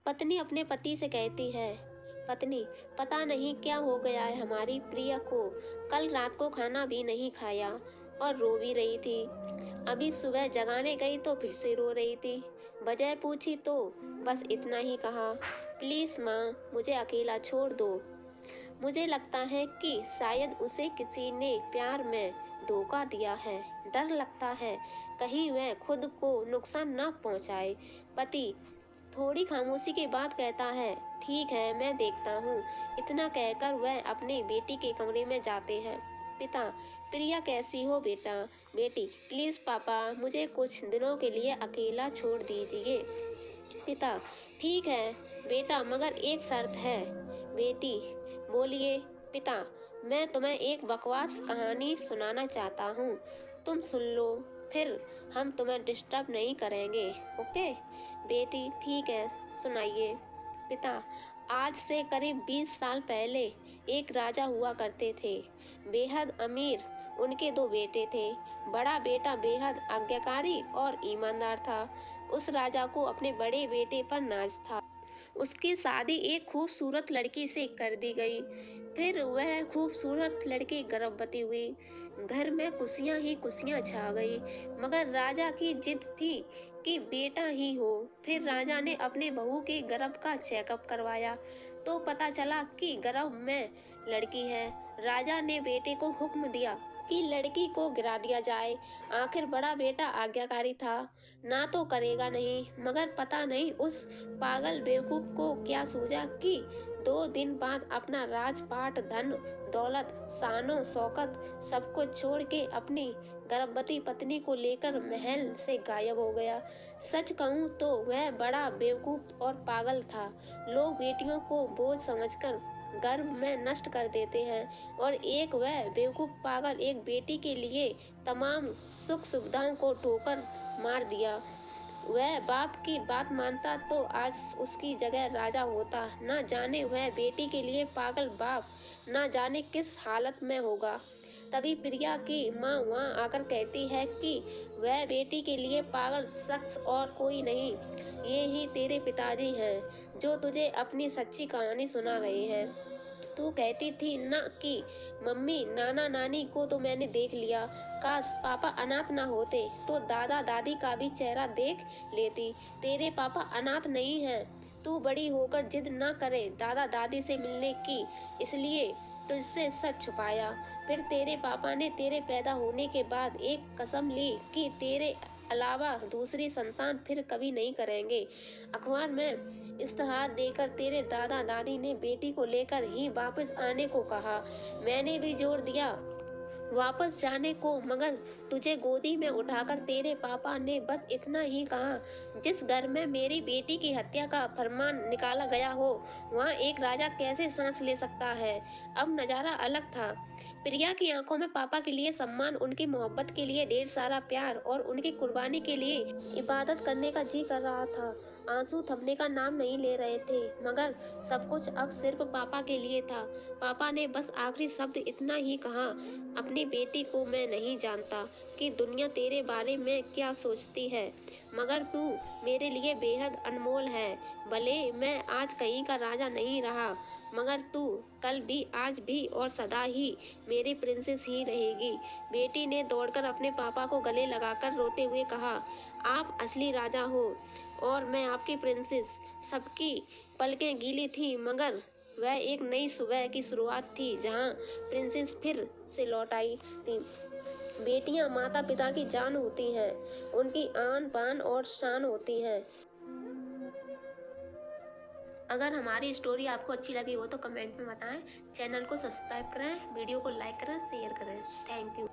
पत्नी अपने पति से कहती है, पत्नी, पता नहीं क्या हो गया है हमारी प्रिया को। कल रात को खाना भी नहीं खाया और रो भी रही थी। अभी सुबह जगाने गई तो फिर से रो रही थी। वजह पूछी तो बस इतना ही कहा, प्लीज माँ, मुझे अकेला छोड़ दो। मुझे लगता है कि शायद उसे किसी ने प्यार में धोखा दिया है। डर लगता है कहीं वह खुद को नुकसान न पहुंचाए। पति थोड़ी खामोशी के बाद कहता है, ठीक है, मैं देखता हूँ। इतना कहकर वह अपनी बेटी के कमरे में जाते हैं। पिता, प्रिया कैसी हो बेटा? बेटी, प्लीज पापा, मुझे कुछ दिनों के लिए अकेला छोड़ दीजिए। पिता, ठीक है बेटा, मगर एक शर्त है। बेटी, बोलिए। पिता, मैं तुम्हें एक बकवास कहानी सुनाना चाहता हूँ, तुम सुन लो, फिर हम तुम्हें डिस्टर्ब नहीं करेंगे, ओके? बेटी, ठीक है, सुनाइए। पिता, आज से करीब 20 साल पहले एक राजा हुआ करते थे, बेहद अमीर। उनके दो बेटे थे। बड़ा बेटा बेहद आज्ञाकारी और ईमानदार था। उस राजा को अपने बड़े बेटे पर नाज था। उसकी शादी एक खूबसूरत लड़की से कर दी गई। फिर वह खूबसूरत लड़की गर्भवती हुई। घर में खुशियां ही खुशियां छा गई, मगर राजा की जिद थी कि बेटा ही हो। फिर राजा ने अपने बहू के गर्भ का चेकअप करवाया तो पता चला कि गर्भ में लड़की है। राजा ने बेटे को हुक्म दिया कि लड़की को गिरा दिया जाए। आखिर बड़ा बेटा आज्ञाकारी था, ना तो करेगा नहीं, मगर पता नहीं उस पागल बेवकूफ को क्या सूझा कि 2 दिन बाद अपना राजपाट, धन दौलत, शानो शौकत सब कुछ छोड़ के अपनी गर्भवती पत्नी को लेकर महल से गायब हो गया। सच कहूँ तो वह बड़ा बेवकूफ और पागल था। लोग बेटियों को बोझ समझकर गर्भ में नष्ट कर देते हैं और एक वह बेवकूफ पागल एक बेटी के लिए तमाम सुख सुविधाओं को ठोकर मार दिया। वह बाप की बात मानता तो आज उसकी जगह राजा होता। न जाने वह बेटी के लिए पागल बाप न जाने किस हालत में होगा। तभी प्रिया की माँ वहाँ आकर कहती है कि वह बेटी के लिए पागल शख्स और कोई नहीं, ये ही तेरे पिताजी हैं जो तुझे अपनी सच्ची कहानी सुना रहे हैं। तू कहती थी ना कि मम्मी, नाना नानी को तो मैंने देख लिया, काश पापा अनाथ ना होते तो दादा दादी का भी चेहरा देख लेती। तेरे पापा अनाथ नहीं हैं। तू बड़ी होकर जिद ना करे दादा दादी से मिलने की, इसलिए तुझसे सच छुपाया। फिर तेरे पापा ने तेरे पैदा होने के बाद एक कसम ली कि तेरे अलावा दूसरी संतान फिर कभी नहीं करेंगे। अखबार में इश्तहार देकर तेरे दादा दादी ने बेटी को लेकर ही वापस आने को कहा। मैंने भी जोर दिया वापस जाने को, मगर तुझे गोदी में उठाकर तेरे पापा ने बस इतना ही कहा, जिस घर में मेरी बेटी की हत्या का फरमान निकाला गया हो वहाँ एक राजा कैसे सांस ले सकता है। अब नजारा अलग था। प्रिया की आंखों में पापा के लिए सम्मान, उनकी मोहब्बत के लिए ढेर सारा प्यार और उनकी कुर्बानी के लिए इबादत करने का जी कर रहा था। आंसू थमने का नाम नहीं ले रहे थे, मगर सब कुछ अब सिर्फ पापा के लिए था। पापा ने बस आखिरी शब्द इतना ही कहा, अपनी बेटी को मैं नहीं जानता कि दुनिया तेरे बारे में क्या सोचती है, मगर तू मेरे लिए बेहद अनमोल है। भले मैं आज कहीं का राजा नहीं रहा, मगर तू कल भी, आज भी और सदा ही मेरी प्रिंसेस ही रहेगी। बेटी ने दौड़कर अपने पापा को गले लगाकर रोते हुए कहा, आप असली राजा हो और मैं आपकी प्रिंसेस। सबकी पलकें गीली थी, मगर वह एक नई सुबह की शुरुआत थी जहां प्रिंसेस फिर से लौट आई थी। बेटियां माता पिता की जान होती हैं, उनकी आन बान और शान होती हैं। अगर हमारी स्टोरी आपको अच्छी लगी हो तो कमेंट में बताएं। चैनल को सब्सक्राइब करें, वीडियो को लाइक करें, शेयर करें। Thank you.